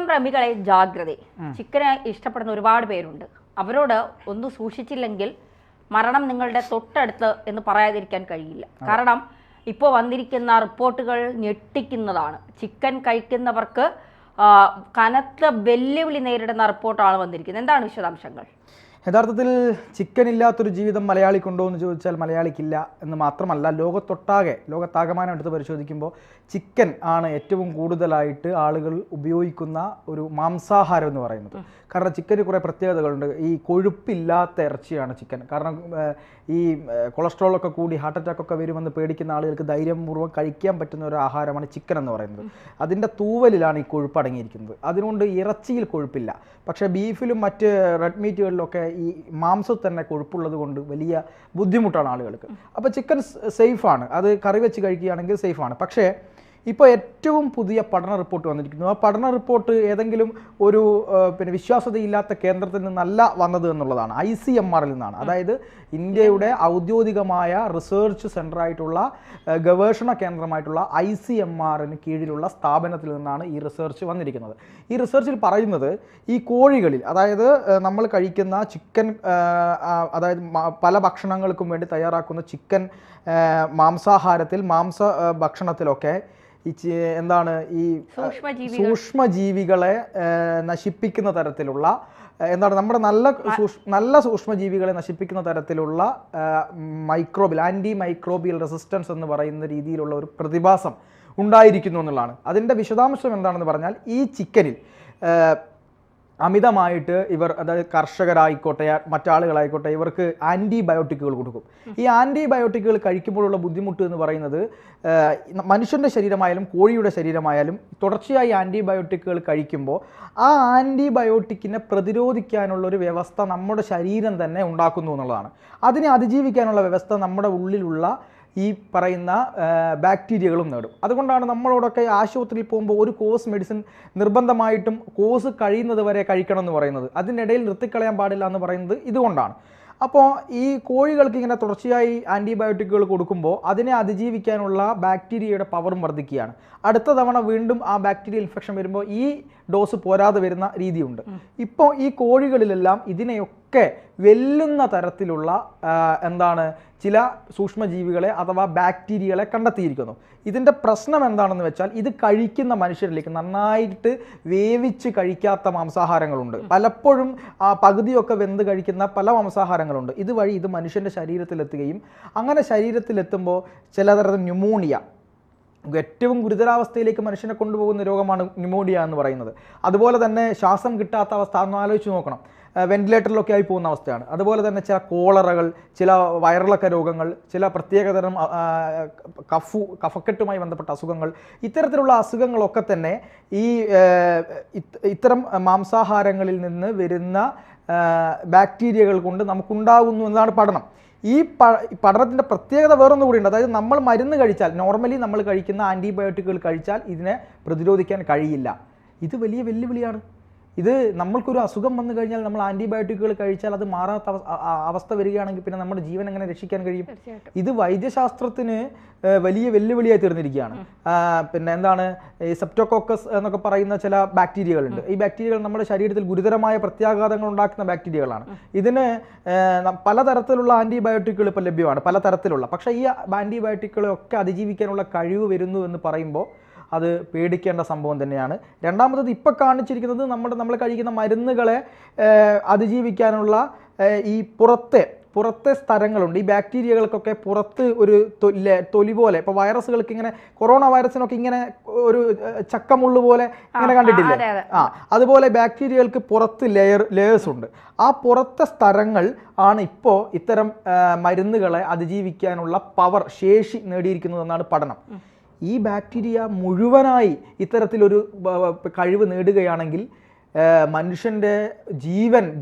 പ്രേമികളെ ജാഗ്രത. ചിക്കനെ ഇഷ്ടപ്പെടുന്ന ഒരുപാട് പേരുണ്ട്. അവരോട് ഒന്ന് സൂക്ഷിച്ചില്ലെങ്കിൽ മരണം നിങ്ങളുടെ തൊട്ടടുത്ത് എന്ന് പറയാതിരിക്കാൻ കഴിയില്ല. കാരണം ഇപ്പോൾ വന്നിരിക്കുന്ന റിപ്പോർട്ടുകൾ ഞെട്ടിക്കുന്നതാണ്. ചിക്കൻ കഴിക്കുന്നവർക്ക് കനത്ത വെല്ലുവിളി നേരിടുന്ന റിപ്പോർട്ടാണ് വന്നിരിക്കുന്നത്. എന്താണ് വിശദാംശങ്ങൾ? യഥാർത്ഥത്തിൽ ചിക്കൻ ഇല്ലാത്തൊരു ജീവിതം മലയാളിക്കുണ്ടോ എന്ന് ചോദിച്ചാൽ മലയാളിക്കില്ല എന്ന് മാത്രമല്ല, ലോകത്താകമാനം എടുത്ത് പരിശോധിക്കുമ്പോൾ ചിക്കൻ ആണ് ഏറ്റവും കൂടുതലായിട്ട് ആളുകൾ ഉപയോഗിക്കുന്ന ഒരു മാംസാഹാരം എന്ന് പറയുന്നത്. കാരണം ചിക്കന് കുറേ പ്രത്യേകതകളുണ്ട്. ഈ കൊഴുപ്പില്ലാത്ത ഇറച്ചിയാണ് ചിക്കൻ. കാരണം ഈ കൊളസ്ട്രോളൊക്കെ കൂടി ഹാർട്ട് അറ്റാക്കൊക്കെ വരുമെന്ന് പേടിക്കുന്ന ആളുകൾക്ക് ധൈര്യപൂർവ്വം കഴിക്കാൻ പറ്റുന്ന ഒരു ആഹാരമാണ് ചിക്കൻ എന്ന് പറയുന്നത്. അതിൻ്റെ തൂവലിലാണ് ഈ കൊഴുപ്പ് അടങ്ങിയിരിക്കുന്നത്. അതുകൊണ്ട് ഇറച്ചിയിൽ കൊഴുപ്പില്ല. പക്ഷേ ബീഫിലും മറ്റ് റെഡ് മീറ്റുകളിലൊക്കെ ഈ മാംസത്തിൽ തന്നെ കൊഴുപ്പുള്ളത് കൊണ്ട് വലിയ ബുദ്ധിമുട്ടാണ് ആളുകൾക്ക്. അപ്പോൾ ചിക്കൻ സേഫാണ്, അത് കറി വെച്ച് കഴിക്കുകയാണെങ്കിൽ സേഫാണ്. പക്ഷേ ഇപ്പോൾ ഏറ്റവും പുതിയ പഠന റിപ്പോർട്ട് വന്നിരിക്കുന്നു. ആ പഠന റിപ്പോർട്ട് ഏതെങ്കിലും ഒരു വിശ്വാസ്യതയില്ലാത്ത കേന്ദ്രത്തിൽ നിന്നല്ല വന്നത് എന്നുള്ളതാണ്. ICMR നിന്നാണ്. അതായത് ഇന്ത്യയുടെ ഔദ്യോഗികമായ റിസർച്ച് സെൻ്ററായിട്ടുള്ള ഗവേഷണ കേന്ദ്രമായിട്ടുള്ള ICMR കീഴിലുള്ള സ്ഥാപനത്തിൽ നിന്നാണ് ഈ റിസർച്ച് വന്നിരിക്കുന്നത്. ഈ റിസർച്ചിൽ പറയുന്നത് ഈ കോഴികളിൽ, അതായത് നമ്മൾ കഴിക്കുന്ന ചിക്കൻ, അതായത് പല ഭക്ഷണങ്ങൾക്കും വേണ്ടി തയ്യാറാക്കുന്ന ചിക്കൻ മാംസാഹാരത്തിൽ, ഭക്ഷണത്തിലൊക്കെ എന്താണ് ഈ സൂക്ഷ്മജീവികളെ നശിപ്പിക്കുന്ന തരത്തിലുള്ള, എന്താണ് നമ്മുടെ നല്ല സൂക്ഷ്മജീവികളെ നശിപ്പിക്കുന്ന തരത്തിലുള്ള ആൻറ്റി മൈക്രോബിയൽ റെസിസ്റ്റൻസ് എന്ന് പറയുന്ന രീതിയിലുള്ള ഒരു പ്രതിഭാസം ഉണ്ടായിരിക്കുന്നു എന്നുള്ളതാണ്. അതിൻ്റെ വിശദാംശം എന്താണെന്ന് പറഞ്ഞാൽ, ഈ ചിക്കനിൽ അമിതമായിട്ട് ഇവർ, അതായത് കർഷകരായിക്കോട്ടെ മറ്റാളുകളായിക്കോട്ടെ, ഇവർക്ക് ആൻറ്റിബയോട്ടിക്കുകൾ കൊടുക്കും. ഈ ആൻറ്റിബയോട്ടിക്കുകൾ കഴിക്കുമ്പോഴുള്ള ബുദ്ധിമുട്ട് എന്ന് പറയുന്നത്, മനുഷ്യൻ്റെ ശരീരമായാലും കോഴിയുടെ ശരീരമായാലും തുടർച്ചയായി ആൻറ്റിബയോട്ടിക്കുകൾ കഴിക്കുമ്പോൾ ആ ആൻറ്റിബയോട്ടിക്കിനെ പ്രതിരോധിക്കാനുള്ളൊരു വ്യവസ്ഥ നമ്മുടെ ശരീരം തന്നെ ഉണ്ടാക്കുന്നു എന്നുള്ളതാണ്. അതിനെ അതിജീവിക്കാനുള്ള വ്യവസ്ഥ നമ്മുടെ ഉള്ളിലുള്ള ഈ പറയുന്ന ബാക്ടീരിയകളും നേടും. അതുകൊണ്ടാണ് നമ്മളോടൊക്കെ ആശുപത്രിയിൽ പോകുമ്പോൾ ഒരു കോഴ്സ് മെഡിസിൻ നിർബന്ധമായിട്ടും കോഴ്സ് കഴിയുന്നത് വരെ കഴിക്കണം എന്ന് പറയുന്നത്. അതിനിടയിൽ നിർത്തിക്കളയാൻ പാടില്ല എന്ന് പറയുന്നത് ഇതുകൊണ്ടാണ്. അപ്പോൾ ഈ കോഴികൾക്ക് ഇങ്ങനെ തുടർച്ചയായി ആൻറ്റിബയോട്ടിക്കുകൾ കൊടുക്കുമ്പോൾ അതിനെ അതിജീവിക്കാനുള്ള ബാക്ടീരിയയുടെ പവറും വർദ്ധിക്കുകയാണ്. അടുത്ത തവണ വീണ്ടും ആ ബാക്ടീരിയ ഇൻഫെക്ഷൻ വരുമ്പോൾ ഈ ഡോസ് പോരാതെ വരുന്ന രീതിയുണ്ട്. ഇപ്പോൾ ഈ കോഴികളിലെല്ലാം ഇതിനെയൊക്കെ വെല്ലുന്ന തരത്തിലുള്ള ചില സൂക്ഷ്മജീവികളെ അഥവാ ബാക്ടീരിയകളെ കണ്ടെത്തിയിരിക്കുന്നു. ഇതിൻ്റെ പ്രശ്നം എന്താണെന്ന് വെച്ചാൽ, ഇത് കഴിക്കുന്ന മനുഷ്യരിലേക്ക് നന്നായിട്ട് വേവിച്ച് കഴിക്കാത്ത മാംസാഹാരങ്ങളുണ്ട്. പലപ്പോഴും പകുതിയൊക്കെ വെന്ത് കഴിക്കുന്ന പല മാംസാഹാരങ്ങളുണ്ട്. ഇതുവഴി ഇത് മനുഷ്യൻ്റെ ശരീരത്തിലെത്തുകയും അങ്ങനെ ശരീരത്തിലെത്തുമ്പോൾ ചിലതരം ന്യൂമോണിയ, ഏറ്റവും ഗുരുതരാവസ്ഥയിലേക്ക് മനുഷ്യനെ കൊണ്ടുപോകുന്ന രോഗമാണ് ന്യൂമോണിയ എന്ന് പറയുന്നത്. അതുപോലെ തന്നെ ശ്വാസം കിട്ടാത്ത അവസ്ഥ, ഒന്ന് ആലോചിച്ച് നോക്കണം. വെന്റിലേറ്ററിലൊക്കെ ആയി പോകുന്ന അവസ്ഥയാണ്. അതുപോലെ തന്നെ ചില കോളറകൾ, ചില വയറിളക്ക രോഗങ്ങൾ, ചില പ്രത്യേകതരം കഫക്കെട്ടുമായി ബന്ധപ്പെട്ട അസുഖങ്ങൾ, ഇത്തരത്തിലുള്ള അസുഖങ്ങളൊക്കെ തന്നെ ഈ ഇത്തരം മാംസാഹാരങ്ങളിൽ നിന്ന് വരുന്ന ബാക്ടീരിയകൾ കൊണ്ട് നമുക്കുണ്ടാകുന്നു എന്നതാണ് പഠനം. ഈ പഠനത്തിൻ്റെ പ്രത്യേകത വേറൊന്നു കൂടിയുണ്ട്. അതായത് നമ്മൾ മരുന്ന് കഴിച്ചാൽ, നോർമലി നമ്മൾ കഴിക്കുന്ന ആൻറ്റിബയോട്ടിക്കുകൾ കഴിച്ചാൽ ഇതിനെ പ്രതിരോധിക്കാൻ കഴിയില്ല. ഇത് വലിയ വെല്ലുവിളിയാണ്. ഇത് നമ്മൾക്കൊരു അസുഖം വന്നു കഴിഞ്ഞാൽ നമ്മൾ ആൻറ്റിബയോട്ടിക്കുകൾ കഴിച്ചാൽ അത് മാറാത്ത അവസ്ഥ വരികയാണെങ്കിൽ പിന്നെ നമ്മുടെ ജീവൻ എങ്ങനെ രക്ഷിക്കാൻ കഴിയും? ഇത് വൈദ്യശാസ്ത്രത്തിന് വലിയ വെല്ലുവിളിയായി തീർന്നിരിക്കുകയാണ്. ഈ സെപ്റ്റോകോക്കസ് എന്നൊക്കെ പറയുന്ന ചില ബാക്ടീരിയകളുണ്ട്. ഈ ബാക്ടീരിയകൾ നമ്മുടെ ശരീരത്തിൽ ഗുരുതരമായ പ്രത്യാഘാതങ്ങൾ ഉണ്ടാക്കുന്ന ബാക്ടീരിയകളാണ്. ഇതിന് പലതരത്തിലുള്ള ആൻറ്റിബയോട്ടിക്കുകൾ ഇപ്പോൾ ലഭ്യമാണ്, പലതരത്തിലുള്ള. പക്ഷേ ഈ ആൻറ്റിബയോട്ടിക്കുകളൊക്കെ അതിജീവിക്കാനുള്ള കഴിവ് വരുന്നു എന്ന് പറയുമ്പോൾ അത് പേടിക്കേണ്ട സംഭവം തന്നെയാണ്. രണ്ടാമത്തത് ഇപ്പോൾ കാണിച്ചിരിക്കുന്നത് നമ്മൾ കഴിക്കുന്ന മരുന്നുകളെ അതിജീവിക്കാനുള്ള ഈ പുറത്തെ സ്ഥലങ്ങളുണ്ട്. ഈ ബാക്ടീരിയകൾക്കൊക്കെ പുറത്ത് ഒരു തൊലി പോലെ, ഇപ്പോൾ വൈറസുകൾക്ക് ഇങ്ങനെ, കൊറോണ വൈറസിനൊക്കെ ഇങ്ങനെ ഒരു ചക്കമുള്ളു പോലെ ഇങ്ങനെ കണ്ടിട്ടില്ലേ? അതുപോലെ ബാക്ടീരിയകൾക്ക് പുറത്ത് ലെയേഴ്സ് ഉണ്ട്. ആ പുറത്തെ സ്ഥലങ്ങൾ ആണ് ഇപ്പോൾ ഇത്തരം മരുന്നുകളെ അതിജീവിക്കാനുള്ള ശേഷി നേടിയിരിക്കുന്നതെന്നാണ് പഠനം. ഈ ബാക്ടീരിയ മുഴുവനായി ഇത്തരത്തിലൊരു കഴിവ് നേടുകയാണെങ്കിൽ മനുഷ്യൻ്റെ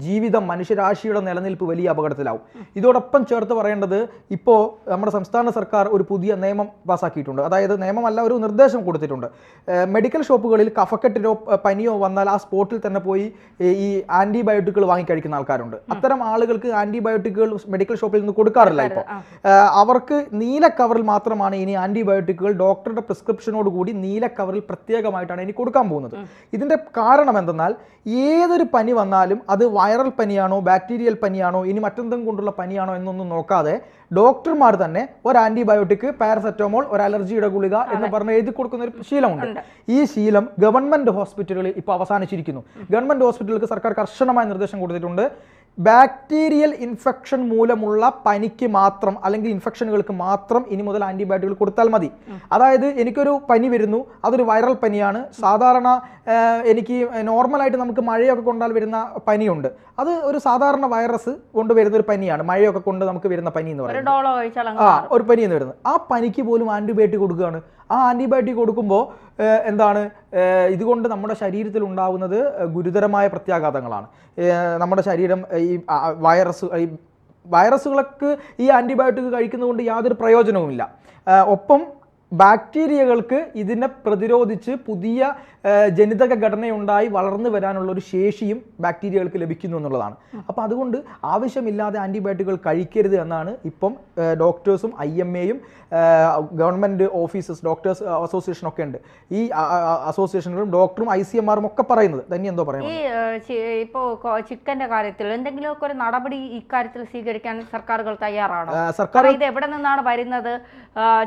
ജീവിതം മനുഷ്യരാശിയുടെ നിലനിൽപ്പ് വലിയ അപകടത്തിലാവും. ഇതോടൊപ്പം ചേർത്ത് പറയേണ്ടത്, ഇപ്പോൾ നമ്മുടെ സംസ്ഥാന സർക്കാർ ഒരു പുതിയ നിയമം പാസ്സാക്കിയിട്ടുണ്ട്. അതായത് നിയമമല്ല, ഒരു നിർദ്ദേശം കൊടുത്തിട്ടുണ്ട്. മെഡിക്കൽ ഷോപ്പുകളിൽ കഫക്കെട്ടിനോ പനിയോ വന്നാൽ ആ സ്പോട്ടിൽ തന്നെ പോയി ഈ ആൻറ്റിബയോട്ടിക്കുകൾ വാങ്ങിക്കഴിക്കുന്ന ആൾക്കാരുണ്ട്. അത്തരം ആളുകൾക്ക് ആൻറ്റിബയോട്ടിക്കുകൾ മെഡിക്കൽ ഷോപ്പിൽ നിന്ന് കൊടുക്കാറില്ല. ഇപ്പോൾ അവർക്ക് നീല കവറിൽ മാത്രമാണ് ഇനി ആൻറ്റിബയോട്ടിക്കുകൾ ഡോക്ടറുടെ പ്രിസ്ക്രിപ്ഷനോട് കൂടി നീല കവറിൽ പ്രത്യേകമായിട്ടാണ് ഇനി കൊടുക്കാൻ പോകുന്നത്. ഇതിൻ്റെ കാരണം എന്തെന്നാൽ, ഏതൊരു പനി വന്നാലും അത് വൈറൽ പനിയാണോ ബാക്ടീരിയൽ പനിയാണോ ഇനി മറ്റെന്തെങ്കിലും കൊണ്ടുള്ള പനിയാണോ എന്നൊന്നും നോക്കാതെ ഡോക്ടർമാർ തന്നെ ഒരു ആൻറ്റിബയോട്ടിക്, പാരസെറ്റമോൾ, ഒരു അലർജിയുടെ ഗുളിക എന്ന് പറഞ്ഞ് എഴുതി കൊടുക്കുന്ന ഒരു ശീലമുണ്ട്. ഈ ശീലം ഗവൺമെൻറ് ഹോസ്പിറ്റലുകളിൽ ഇപ്പോൾ അവസാനിച്ചിരിക്കുന്നു. ഗവൺമെൻറ് ഹോസ്പിറ്റലുകൾക്ക് സർക്കാർ കർശനമായ നിർദ്ദേശം കൊടുത്തിട്ടുണ്ട്. ബാക്ടീരിയൽ ഇൻഫെക്ഷൻ മൂലമുള്ള പനിക്ക് മാത്രം അല്ലെങ്കിൽ ഇൻഫെക്ഷനുകൾക്ക് മാത്രം ഇനി മുതൽ ആൻറ്റിബയോട്ടിക്കുകൾ കൊടുത്താൽ മതി. അതായത് എനിക്കൊരു പനി വരുന്നു, അതൊരു വൈറൽ പനിയാണ്. സാധാരണ എനിക്ക് നോർമലായിട്ട് നമുക്ക് മഴയൊക്കെ കൊണ്ടാൽ വരുന്ന പനിയുണ്ട്. അത് ഒരു സാധാരണ വൈറസ് കൊണ്ട് വരുന്ന ഒരു പനിയാണ്. മഴയൊക്കെ കൊണ്ട് നമുക്ക് വരുന്ന പനി എന്ന് പറയുന്നത് ഒരു പനി എന്ന് വരുന്നത്. ആ പനിക്ക് പോലും ആൻറ്റിബയോട്ടിക് കൊടുക്കുകയാണ്. ആ ആൻറ്റിബയോട്ടിക് കൊടുക്കുമ്പോൾ എന്താണ് ഇതുകൊണ്ട് നമ്മുടെ ശരീരത്തിൽ ഉണ്ടാകുന്നത് ഗുരുതരമായ പ്രത്യാഘാതങ്ങളാണ്. നമ്മുടെ ശരീരം ഈ വൈറസുകൾക്ക് ഈ ആൻറ്റിബയോട്ടിക് കഴിക്കുന്നതുകൊണ്ട് യാതൊരു പ്രയോജനവുമില്ല. ഒപ്പം ബാക്ടീരിയകൾക്ക് ഇതിനെ പ്രതിരോധിച്ച് പുതിയ ജനിതക ഘടനയുണ്ടായി വളർന്നു വരാനുള്ള ഒരു ശേഷിയും ബാക്ടീരിയകൾക്ക് ലഭിക്കുന്നു എന്നുള്ളതാണ്. അപ്പോൾ അതുകൊണ്ട് ആവശ്യമില്ലാതെ ആൻറ്റിബയോട്ടിക്കുകൾ കഴിക്കരുത് എന്നാണ് ഇപ്പം ഡോക്ടേഴ്സും IMAയും ഗവൺമെൻറ് ഓഫീസസ് ഡോക്ടേഴ്സ് അസോസിയേഷൻ ഒക്കെ ഉണ്ട്. ഈ അസോസിയേഷനുകളും ഡോക്ടറും ICMRും ഒക്കെ പറയുന്നത് തന്നെ എന്തോ പറയാം. ഇപ്പോൾ ചിക്കൻ്റെ കാര്യത്തിൽ എന്തെങ്കിലുമൊക്കെ ഒരു നടപടി ഇക്കാര്യത്തിൽ സ്വീകരിക്കാൻ സർക്കാരുകൾ തയ്യാറാണോ? സർക്കാർ ഇത് എവിടെ നിന്നാണ് വരുന്നത്?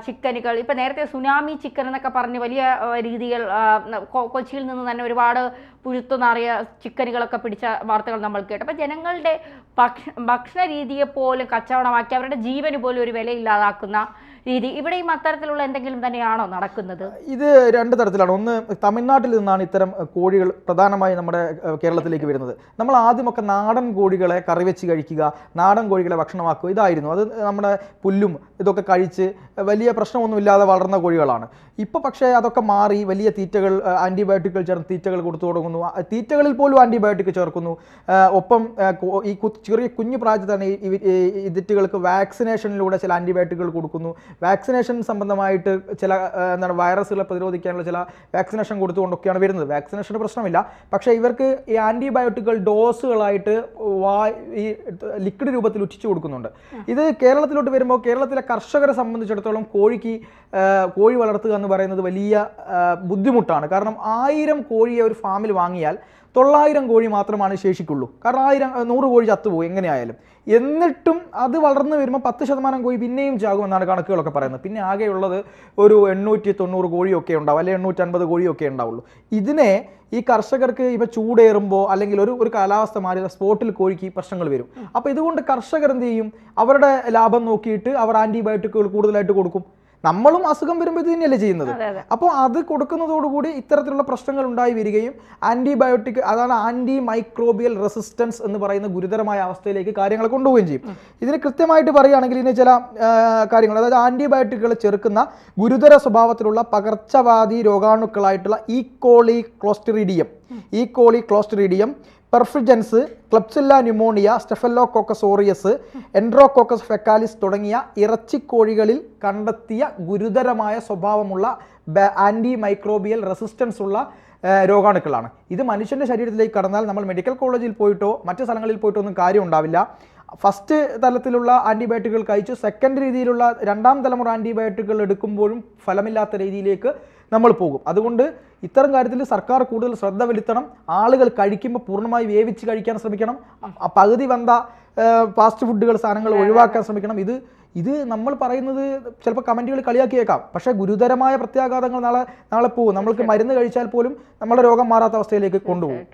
ചിക്കനുകൾ ഇപ്പം നേരത്തെ സുനാമി ചിക്കൻ എന്നൊക്കെ പറഞ്ഞ് വലിയ രീതിയിൽ കൊച്ചിയിൽ നിന്ന് തന്നെ ഒരുപാട് പുഴുത്തുനാറിയ ചിക്കനുകളൊക്കെ പിടിച്ച വാർത്തകൾ നമ്മൾ കേട്ടു. അപ്പോൾ ജനങ്ങളുടെ ഭക്ഷണ രീതിയെ പോലും കച്ചവടമാക്കി അവരുടെ ജീവന് പോലും ഒരു വിലയില്ലാതാക്കുന്ന രീതി ഇവിടെയും അത്തരത്തിലുള്ള എന്തെങ്കിലും തന്നെയാണോ നടക്കുന്നത്? ഇത് രണ്ട് തരത്തിലാണ്. ഒന്ന്, തമിഴ്നാട്ടിൽ നിന്നാണ് ഇത്തരം കോഴികൾ പ്രധാനമായി നമ്മുടെ കേരളത്തിലേക്ക് വരുന്നത്. നമ്മൾ ആദ്യമൊക്കെ നാടൻ കോഴികളെ കറി വെച്ച് കഴിക്കുക, നാടൻ കോഴികളെ ഭക്ഷണമാക്കുക, ഇതായിരുന്നു. അത് നമ്മുടെ പുല്ലും ഇതൊക്കെ കഴിച്ച് വലിയ പ്രശ്നമൊന്നുമില്ലാതെ വളർന്ന കോഴികളാണ്. ഇപ്പോൾ പക്ഷേ അതൊക്കെ മാറി വലിയ തീറ്റകൾ, ആൻറ്റിബയോട്ടിക്കുകൾ ചേർന്ന് തീറ്റകൾ കൊടുത്തു തുടങ്ങുന്നു. തീറ്റകളിൽ പോലും ആൻറ്റിബയോട്ടിക് ചേർക്കുന്നു. ഒപ്പം ഈ ചെറിയ കുഞ്ഞു പ്രായത്തിൽ തന്നെ ഈ തീറ്റകൾക്ക് വാക്സിനേഷനിലൂടെ ചില ആൻറ്റിബയോട്ടിക്കുകൾ കൊടുക്കുന്നു. വാക്സിനേഷൻ സംബന്ധമായിട്ട് ചില വൈറസുകളെ പ്രതിരോധിക്കാനുള്ള ചില വാക്സിനേഷൻ കൊടുത്തുകൊണ്ടൊക്കെയാണ് വരുന്നത്. വാക്സിനേഷൻ്റെ പ്രശ്നമില്ല. പക്ഷേ ഇവർക്ക് ഈ ആൻറ്റിബയോട്ടിക്കുകൾ ഡോസുകളായിട്ട് ഈ ലിക്വിഡ് രൂപത്തിൽ ഉറ്റിച്ചു കൊടുക്കുന്നുണ്ട്. ഇത് കേരളത്തിലോട്ട് വരുമ്പോൾ കേരളത്തിലെ കർഷകരെ സംബന്ധിച്ചിടത്തോളം കോഴി വളർത്തുക എന്ന് പറയുന്നത് വലിയ ബുദ്ധിമുട്ടാണ്. കാരണം 1000 കോഴിയെ ഒരു ഫാമിൽ വാങ്ങിയാൽ 900 കോഴി മാത്രമാണ് ശേഷിക്കുള്ളൂ. കാരണം 100 കോഴി ചത്തുപോകും എങ്ങനെയായാലും. എന്നിട്ടും അത് വളർന്നു വരുമ്പോൾ 10% കോഴി പിന്നെയും ചാകുമെന്നാണ് കണക്കുകളൊക്കെ പറയുന്നത്. പിന്നെ ആകെയുള്ളത് ഒരു 890 കോഴിയൊക്കെ ഉണ്ടാവും, അല്ലെങ്കിൽ 850 കോഴിയൊക്കെ ഉണ്ടാവുള്ളൂ. ഇതിനെ ഈ കർഷകർക്ക് ഇപ്പോൾ ചൂടേറുമ്പോൾ അല്ലെങ്കിൽ ഒരു കാലാവസ്ഥ മാറി സ്പോട്ടിൽ കോഴിക്ക് പ്രശ്നങ്ങൾ വരും. അപ്പോൾ ഇതുകൊണ്ട് കർഷകർ എന്ത് ചെയ്യും? അവരുടെ ലാഭം നോക്കിയിട്ട് അവർ ആൻറ്റിബയോട്ടിക്കുകൾ കൂടുതലായിട്ട് കൊടുക്കും. നമ്മളും അസുഖം വരുമ്പോൾ ഇത് തന്നെയല്ലേ ചെയ്യുന്നത്. അപ്പോൾ അത് കൊടുക്കുന്നതോടുകൂടി ഇത്തരത്തിലുള്ള പ്രശ്നങ്ങൾ ഉണ്ടായി വരികയും ആൻറ്റിബയോട്ടിക്, അതാണ് ആൻറ്റി മൈക്രോബിയൽ റെസിസ്റ്റൻസ് എന്ന് പറയുന്ന ഗുരുതരമായ അവസ്ഥയിലേക്ക് കാര്യങ്ങൾ കൊണ്ടുപോവുകയും ചെയ്യും. ഇതിന് കൃത്യമായിട്ട് പറയുകയാണെങ്കിൽ ഇതിന് ചില കാര്യങ്ങൾ, അതായത് ആൻറ്റിബയോട്ടിക്കുകൾ ചെറുക്കുന്ന ഗുരുതര സ്വഭാവത്തിലുള്ള പകർച്ചവാദി രോഗാണുക്കളായിട്ടുള്ള ഈക്കോളി ക്ലോസ്ട്രീഡിയം, പെർഫ്രിജൻസ്, ക്ലബ്സില്ല ന്യൂമോണിയ, സ്റ്റെഫലോകോക്കസ് ഓറിയസ്, എൻഡ്രോകോക്കസ് ഫെക്കാലിസ് തുടങ്ങിയ ഇറച്ചിക്കോഴികളിൽ കണ്ടെത്തിയ ഗുരുതരമായ സ്വഭാവമുള്ള ആൻറ്റി മൈക്രോബിയൽ റെസിസ്റ്റൻസ് ഉള്ള രോഗാണുക്കളാണ്. ഇത് മനുഷ്യൻ്റെ ശരീരത്തിലേക്ക് കടന്നാൽ നമ്മൾ മെഡിക്കൽ കോളേജിൽ പോയിട്ടോ മറ്റു സ്ഥലങ്ങളിൽ പോയിട്ടോ ഒന്നും കാര്യം ഉണ്ടാവില്ല. ഫസ്റ്റ് തലത്തിലുള്ള ആൻറ്റിബയോട്ടിക്കുകൾ കഴിച്ചു സെക്കൻഡ് രീതിയിലുള്ള 2ാം തലമുറ ആൻറ്റിബയോട്ടിക്കുകൾ എടുക്കുമ്പോഴും ഫലമില്ലാത്ത രീതിയിലേക്ക് നമ്മൾ പോകും. അതുകൊണ്ട് ഇത്തരം കാര്യത്തിൽ സർക്കാർ കൂടുതൽ ശ്രദ്ധ ചെലുത്തണം. ആളുകൾ കഴിക്കുമ്പോൾ പൂർണ്ണമായി വേവിച്ച് കഴിക്കാൻ ശ്രമിക്കണം. പകുതി വെന്ത ഫാസ്റ്റ് ഫുഡുകൾ സാധനങ്ങൾ ഒഴിവാക്കാൻ ശ്രമിക്കണം. ഇത് നമ്മൾ പറയുന്നത് ചിലപ്പോൾ കമൻറ്റുകൾ കളിയാക്കിയേക്കാം, പക്ഷേ ഗുരുതരമായ പ്രത്യാഘാതങ്ങൾ നാളെ പോകും. നമ്മൾക്ക് മരുന്ന് കഴിച്ചാൽ പോലും നമ്മുടെ രോഗം മാറാത്ത അവസ്ഥയിലേക്ക് കൊണ്ടുപോകും.